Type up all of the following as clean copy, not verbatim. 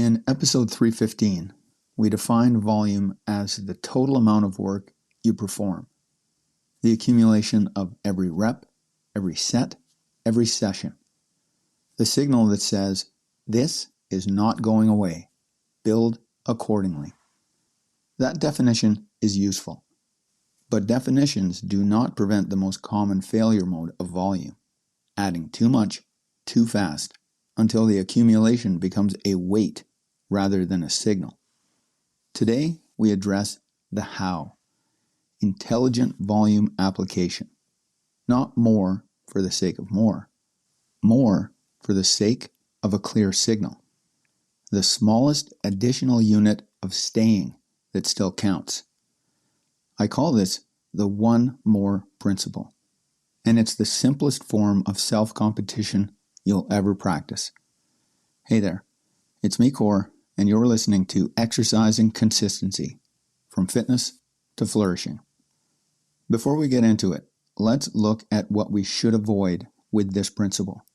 In episode 315, we define volume as the total amount of work you perform, the accumulation of every rep, every set, every session. The signal that says, this is not going away. Build accordingly. That definition is useful, but definitions do not prevent the most common failure mode of volume, adding too much, too fast, until the accumulation becomes a weight rather than a signal. Today, we address the how, intelligent volume application. Not more for the sake of more for the sake of a clear signal. The smallest additional unit of staying that still counts. I call this the one more principle, and it's the simplest form of self-competition you'll ever practice. Hey there, it's me, Core, and you're listening to Exercising Consistency, from fitness to flourishing. Before we get into it, let's look at what we should avoid with this principle.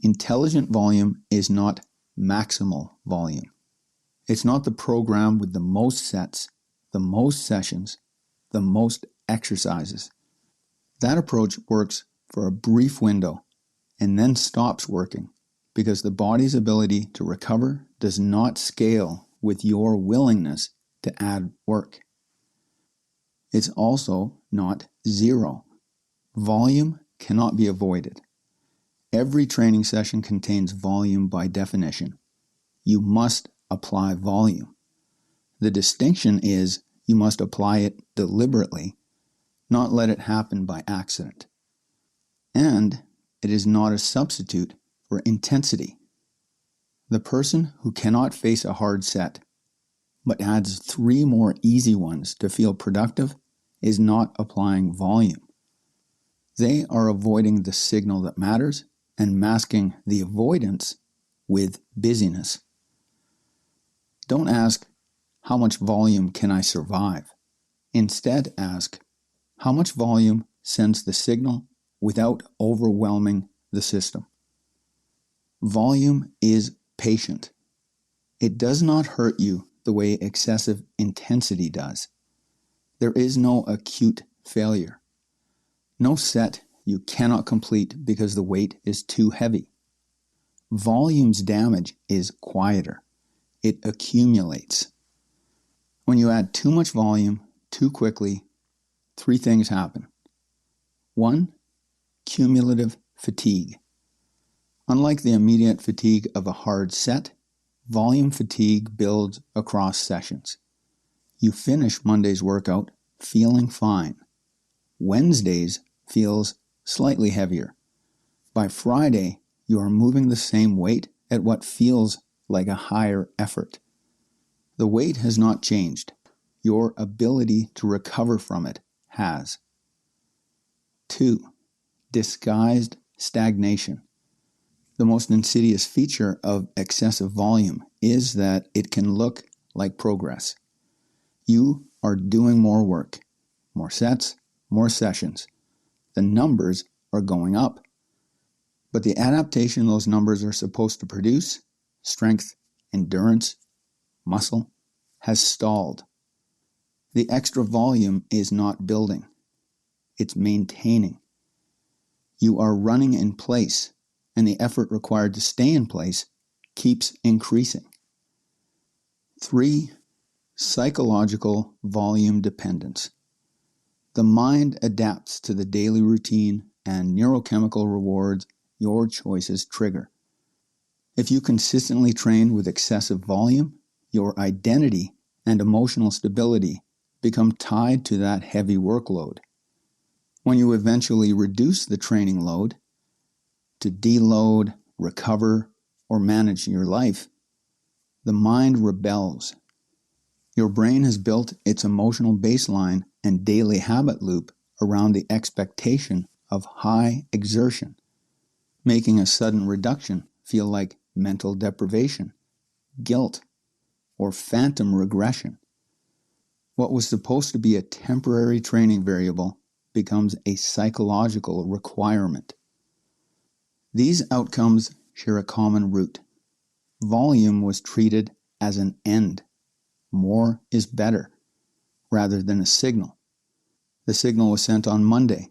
Intelligent volume is not maximal volume. It's not the program with the most sets, the most sessions, the most exercises. That approach works for a brief window and then stops working because the body's ability to recover does not scale with your willingness to add work. It's also not zero. Volume cannot be avoided. Every training session contains volume by definition. You must apply volume. The distinction is you must apply it deliberately, not let it happen by accident. And it is not a substitute for intensity. The person who cannot face a hard set, but adds 3 more easy ones to feel productive, is not applying volume. They are avoiding the signal that matters and masking the avoidance with busyness. Don't ask, how much volume can I survive? Instead ask, how much volume sends the signal without overwhelming the system? Volume is patient. It does not hurt you the way excessive intensity does. There is no acute failure. No set you cannot complete because the weight is too heavy. Volume's damage is quieter. It accumulates. When you add too much volume too quickly, 3 things happen. 1, cumulative fatigue. Unlike the immediate fatigue of a hard set, volume fatigue builds across sessions. You finish Monday's workout feeling fine. Wednesday's feels slightly heavier. By Friday, you are moving the same weight at what feels like a higher effort. The weight has not changed. Your ability to recover from it has. 2, disguised stagnation. The most insidious feature of excessive volume is that it can look like progress. You are doing more work, more sets, more sessions. The numbers are going up. But the adaptation those numbers are supposed to produce, strength, endurance, muscle, has stalled. The extra volume is not building. It's maintaining. You are running in place, and the effort required to stay in place keeps increasing. 3, psychological volume dependence. The mind adapts to the daily routine and neurochemical rewards your choices trigger. If you consistently train with excessive volume, your identity and emotional stability become tied to that heavy workload. When you eventually reduce the training load to deload, recover, or manage your life, the mind rebels. Your brain has built its emotional baseline and daily habit loop around the expectation of high exertion, making a sudden reduction feel like mental deprivation, guilt, or phantom regression. What was supposed to be a temporary training variable becomes a psychological requirement. These outcomes share a common root. volume was treated as an end. More is better, rather than a signal. The signal was sent on Monday.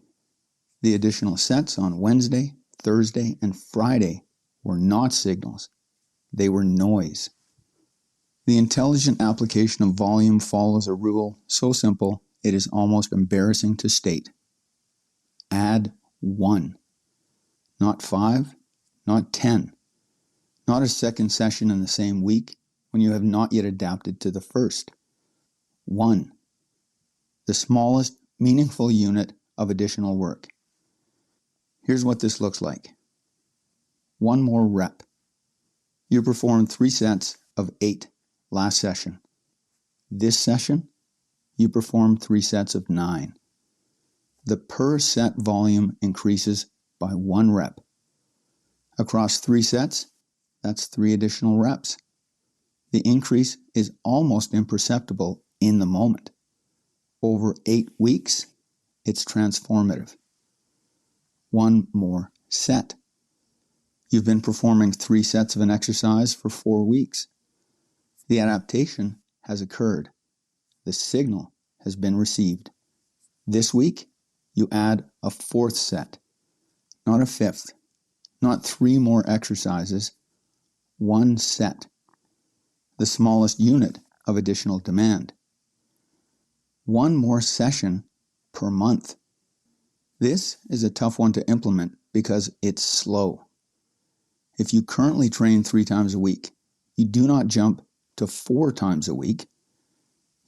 The additional sets on Wednesday, Thursday, and Friday were not signals. They were noise. The intelligent application of volume follows a rule so simple it is almost embarrassing to state. Add 1. Not 5, not 10. Not a second session in the same week when you have not yet adapted to the first. 1. The smallest meaningful unit of additional work. Here's what this looks like. 1 more rep. You performed 3 sets of 8 last session. This session, you performed 3 sets of 9. The per set volume increases by 1 rep. Across 3 sets, that's 3 additional reps. The increase is almost imperceptible in the moment. Over 8 weeks, it's transformative. 1 more set. You've been performing 3 sets of an exercise for 4 weeks. The adaptation has occurred. The signal has been received. This week, you add a 4th set, not a 5th, not 3 more exercises, 1 set, the smallest unit of additional demand. 1 more session per month. This is a tough one to implement because it's slow. If you currently train 3 times a week, you do not jump to 4 times a week.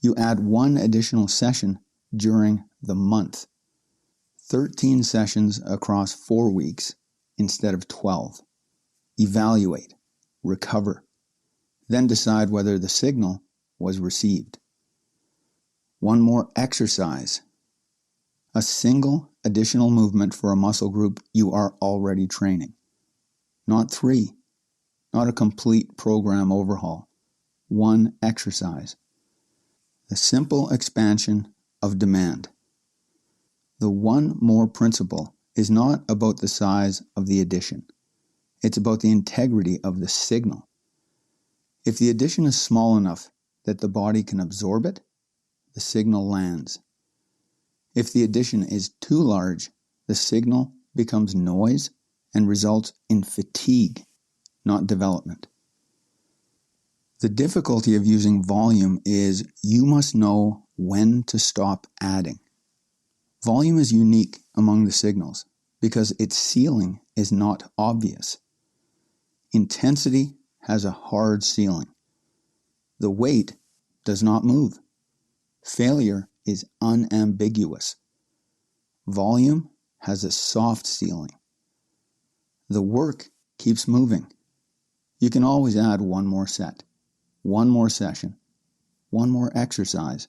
You add 1 additional session during the month. 13 sessions across 4 weeks instead of 12. Evaluate, recover, then decide whether the signal was received. 1 more exercise. A single additional movement for a muscle group you are already training. Not 3. Not a complete program overhaul. 1 exercise. The simple expansion of demand. The 1 more principle is not about the size of the addition. It's about the integrity of the signal. If the addition is small enough that the body can absorb it, the signal lands. If the addition is too large, the signal becomes noise and results in fatigue, not development. The difficulty of using volume is you must know when to stop adding. Volume is unique among the signals because its ceiling is not obvious. Intensity has a hard ceiling. The weight does not move. Failure is unambiguous. Volume has a soft ceiling. The work keeps moving. You can always add 1 more set, 1 more session, 1 more exercise.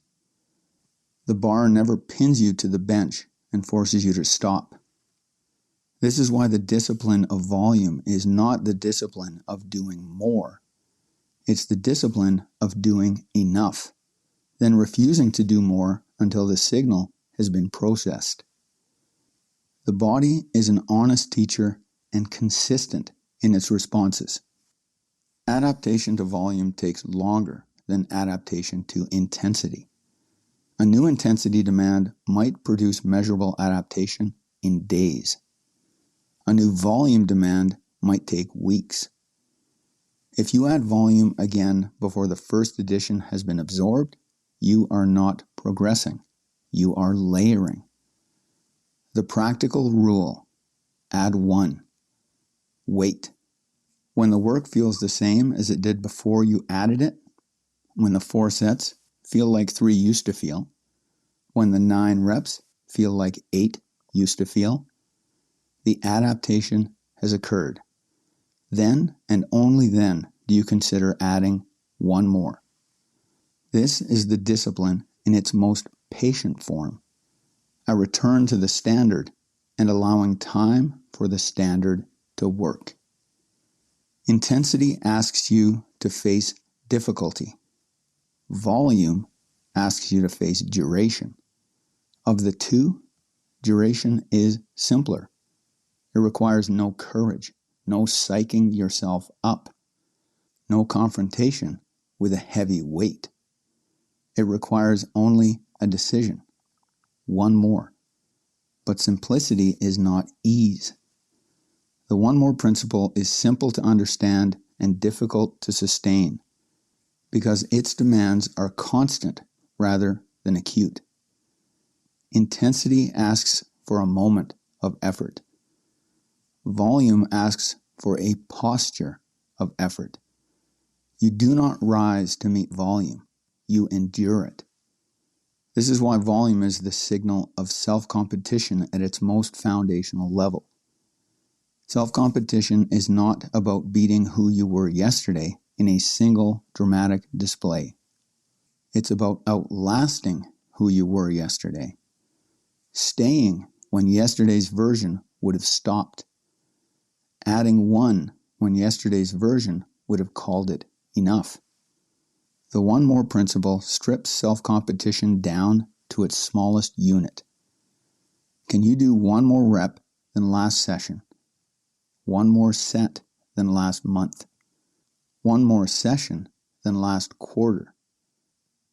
The bar never pins you to the bench and forces you to stop. This is why the discipline of volume is not the discipline of doing more. It's the discipline of doing enough, then refusing to do more until the signal has been processed. The body is an honest teacher and consistent in its responses. Adaptation to volume takes longer than adaptation to intensity. A new intensity demand might produce measurable adaptation in days. A new volume demand might take weeks. If you add volume again before the first addition has been absorbed, you are not progressing. You are layering. The practical rule: add 1. Wait. When the work feels the same as it did before you added it, when the 4 sets feel like 3 used to feel, when the 9 reps feel like 8 used to feel, the adaptation has occurred. Then and only then do you consider adding 1 more. This is the discipline in its most patient form, a return to the standard and allowing time for the standard to work. Intensity asks you to face difficulty. Volume asks you to face duration. Of the two, duration is simpler. It requires no courage, no psyching yourself up. no confrontation with a heavy weight. It requires only a decision, one more. But simplicity is not ease. The one more principle is simple to understand and difficult to sustain because its demands are constant rather than acute. Intensity asks for a moment of effort. Volume asks for a posture of effort. You do not rise to meet volume. You endure it. This is why volume is the signal of self-competition at its most foundational level. Self-competition is not about beating who you were yesterday in a single dramatic display. It's about outlasting who you were yesterday. Staying when yesterday's version would have stopped. Adding one when yesterday's version would have called it enough. The one more principle strips self-competition down to its smallest unit. Can you do one more rep than last session? One more set than last month? One more session than last quarter?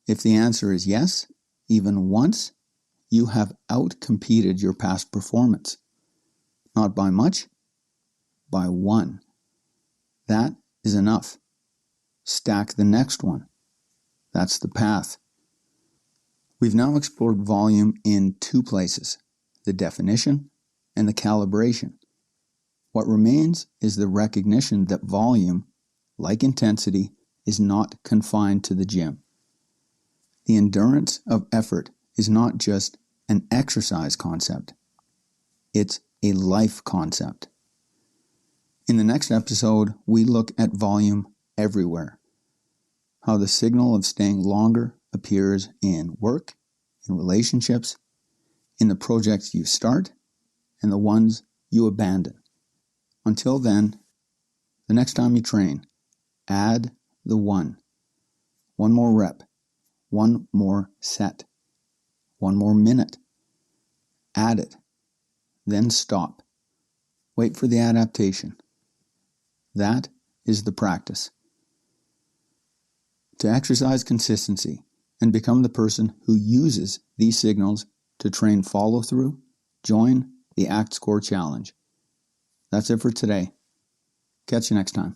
If the answer is yes, even once, you have outcompeted your past performance. Not by much, by one. That is enough. Stack the next one. That's the path. We've now explored volume in two places, the definition and the calibration. What remains is the recognition that volume, like intensity, is not confined to the gym. The endurance of effort is not just an exercise concept. It's a life concept. In the next episode, we look at volume everywhere. How the signal of staying longer appears in work, in relationships, in the projects you start, and the ones you abandon. Until then, the next time you train, add the one. One more rep. One more set. One more minute. Add it. Then stop. Wait for the adaptation. That is the practice. To exercise consistency and become the person who uses these signals to train follow-through, join the ACT Score Challenge. That's it for today. Catch you next time.